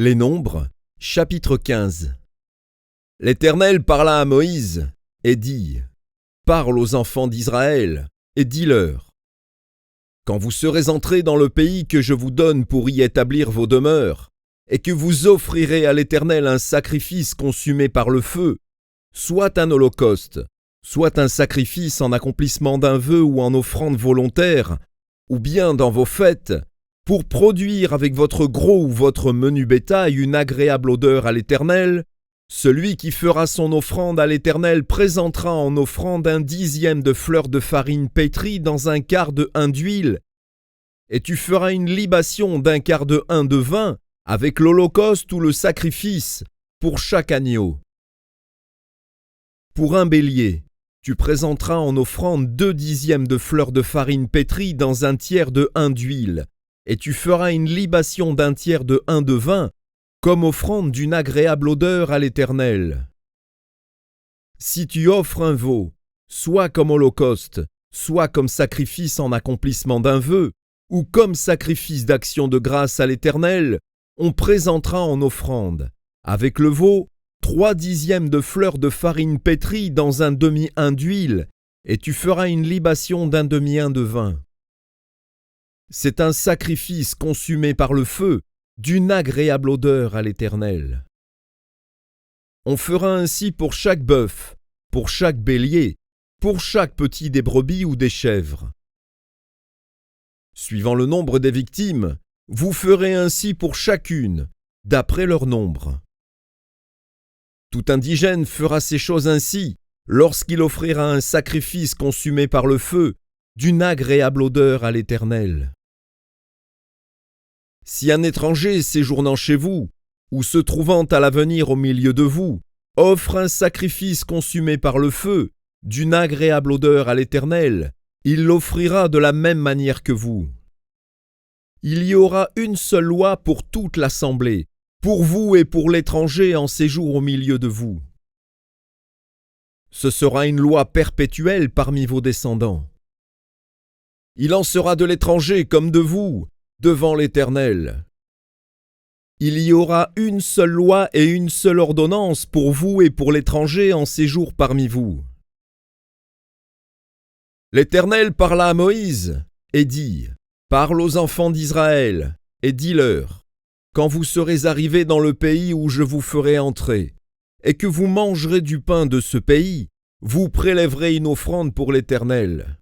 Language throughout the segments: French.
Les Nombres, chapitre 15. L'Éternel parla à Moïse et dit : Parle aux enfants d'Israël et dis-leur : Quand vous serez entrés dans le pays que je vous donne pour y établir vos demeures, et que vous offrirez à l'Éternel un sacrifice consumé par le feu, soit un holocauste, soit un sacrifice en accomplissement d'un vœu ou en offrande volontaire, ou bien dans vos fêtes, pour produire avec votre gros ou votre menu bétail une agréable odeur à l'Éternel, celui qui fera son offrande à l'Éternel présentera en offrande 1/10 de fleur de farine pétrie dans 1/4 de hin d'huile, et tu feras une libation d'1/4 de hin de vin avec l'holocauste ou le sacrifice pour chaque agneau. Pour un bélier, tu présenteras en offrande 2/10 de fleur de farine pétrie dans 1/3 de hin d'huile, et tu feras une libation d'1/3 de hin de vin, comme offrande d'une agréable odeur à l'Éternel. Si tu offres un veau, soit comme holocauste, soit comme sacrifice en accomplissement d'un vœu, ou comme sacrifice d'action de grâce à l'Éternel, on présentera en offrande, avec le veau, 3/10 de fleur de farine pétrie dans 1/2 hin d'huile, et tu feras une libation d'1/2 hin de vin. C'est un sacrifice consumé par le feu, d'une agréable odeur à l'Éternel. On fera ainsi pour chaque bœuf, pour chaque bélier, pour chaque petit des brebis ou des chèvres. Suivant le nombre des victimes, vous ferez ainsi pour chacune, d'après leur nombre. Tout indigène fera ces choses ainsi, lorsqu'il offrira un sacrifice consumé par le feu, d'une agréable odeur à l'Éternel. Si un étranger séjournant chez vous, ou se trouvant à l'avenir au milieu de vous, offre un sacrifice consumé par le feu, d'une agréable odeur à l'Éternel, il l'offrira de la même manière que vous. Il y aura une seule loi pour toute l'assemblée, pour vous et pour l'étranger en séjour au milieu de vous. Ce sera une loi perpétuelle parmi vos descendants. Il en sera de l'étranger comme de vous, devant l'Éternel. Il y aura une seule loi et une seule ordonnance pour vous et pour l'étranger en séjour parmi vous. L'Éternel parla à Moïse et dit : Parle aux enfants d'Israël et dis-leur : Quand vous serez arrivés dans le pays où je vous ferai entrer, et que vous mangerez du pain de ce pays, vous prélèverez une offrande pour l'Éternel.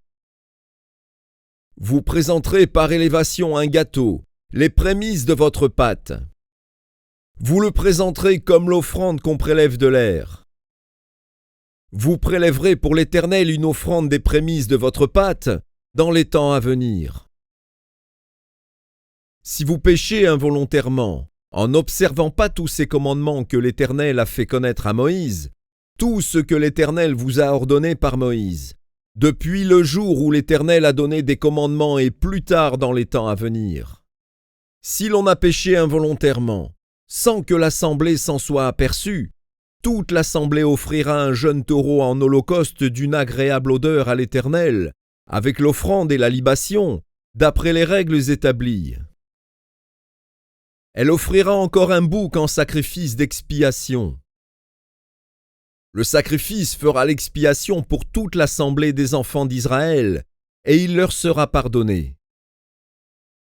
Vous présenterez par élévation un gâteau, les prémices de votre pâte. Vous le présenterez comme l'offrande qu'on prélève de l'air. Vous prélèverez pour l'Éternel une offrande des prémices de votre pâte dans les temps à venir. Si vous péchez involontairement, en n'observant pas tous ces commandements que l'Éternel a fait connaître à Moïse, tout ce que l'Éternel vous a ordonné par Moïse, depuis le jour où l'Éternel a donné des commandements et plus tard dans les temps à venir. Si l'on a péché involontairement, sans que l'assemblée s'en soit aperçue, toute l'assemblée offrira un jeune taureau en holocauste d'une agréable odeur à l'Éternel, avec l'offrande et la libation, d'après les règles établies. Elle offrira encore un bouc en sacrifice d'expiation. Le sacrifice fera l'expiation pour toute l'assemblée des enfants d'Israël, et il leur sera pardonné.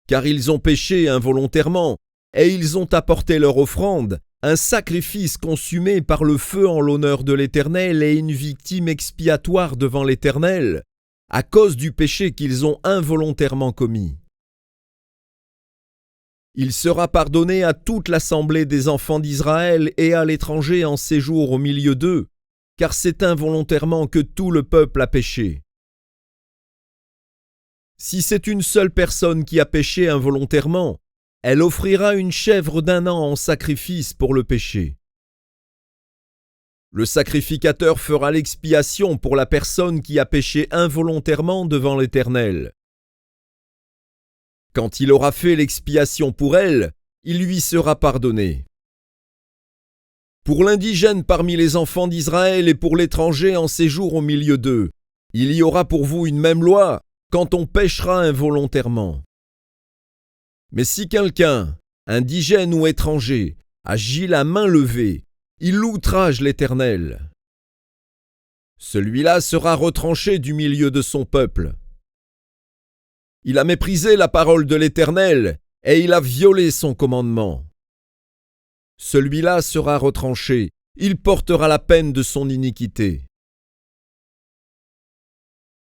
Car ils ont péché involontairement, et ils ont apporté leur offrande, un sacrifice consumé par le feu en l'honneur de l'Éternel et une victime expiatoire devant l'Éternel, à cause du péché qu'ils ont involontairement commis. Il sera pardonné à toute l'assemblée des enfants d'Israël et à l'étranger en séjour au milieu d'eux, car c'est involontairement que tout le peuple a péché. Si c'est une seule personne qui a péché involontairement, elle offrira une chèvre d'1 an en sacrifice pour le péché. Le sacrificateur fera l'expiation pour la personne qui a péché involontairement devant l'Éternel. Quand il aura fait l'expiation pour elle, il lui sera pardonné. Pour l'indigène parmi les enfants d'Israël et pour l'étranger en séjour au milieu d'eux, il y aura pour vous une même loi quand on péchera involontairement. Mais si quelqu'un, indigène ou étranger, agit la main levée, il outrage l'Éternel. Celui-là sera retranché du milieu de son peuple. Il a méprisé la parole de l'Éternel et il a violé son commandement. Celui-là sera retranché, il portera la peine de son iniquité.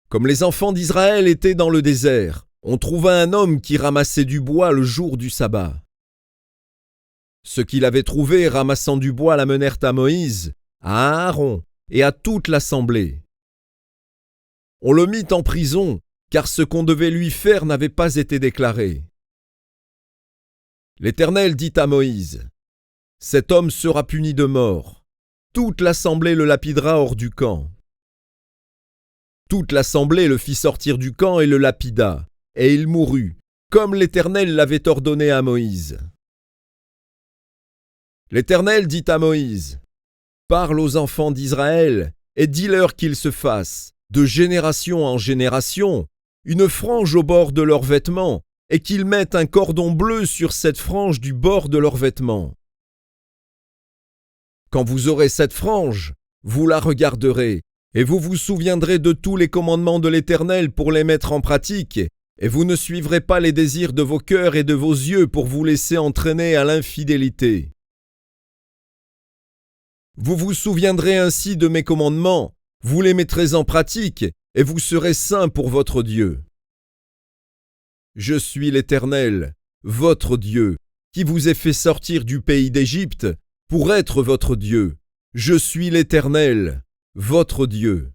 Comme les enfants d'Israël étaient dans le désert, on trouva un homme qui ramassait du bois le jour du sabbat. Ceux qui l'avaient trouvé ramassant du bois l'amenèrent à Moïse, à Aaron et à toute l'assemblée. On le mit en prison, car ce qu'on devait lui faire n'avait pas été déclaré. L'Éternel dit à Moïse, « Cet homme sera puni de mort. Toute l'assemblée le lapidera hors du camp. » Toute l'assemblée le fit sortir du camp et le lapida, et il mourut, comme l'Éternel l'avait ordonné à Moïse. L'Éternel dit à Moïse, « Parle aux enfants d'Israël, et dis-leur qu'ils se fassent, de génération en génération, une frange au bord de leurs vêtements, et qu'ils mettent un cordon bleu sur cette frange du bord de leurs vêtements. Quand vous aurez cette frange, vous la regarderez, et vous vous souviendrez de tous les commandements de l'Éternel pour les mettre en pratique, et vous ne suivrez pas les désirs de vos cœurs et de vos yeux pour vous laisser entraîner à l'infidélité. Vous vous souviendrez ainsi de mes commandements, vous les mettrez en pratique, et vous serez saints pour votre Dieu. Je suis l'Éternel, votre Dieu, qui vous ai fait sortir du pays d'Égypte pour être votre Dieu. Je suis l'Éternel, votre Dieu.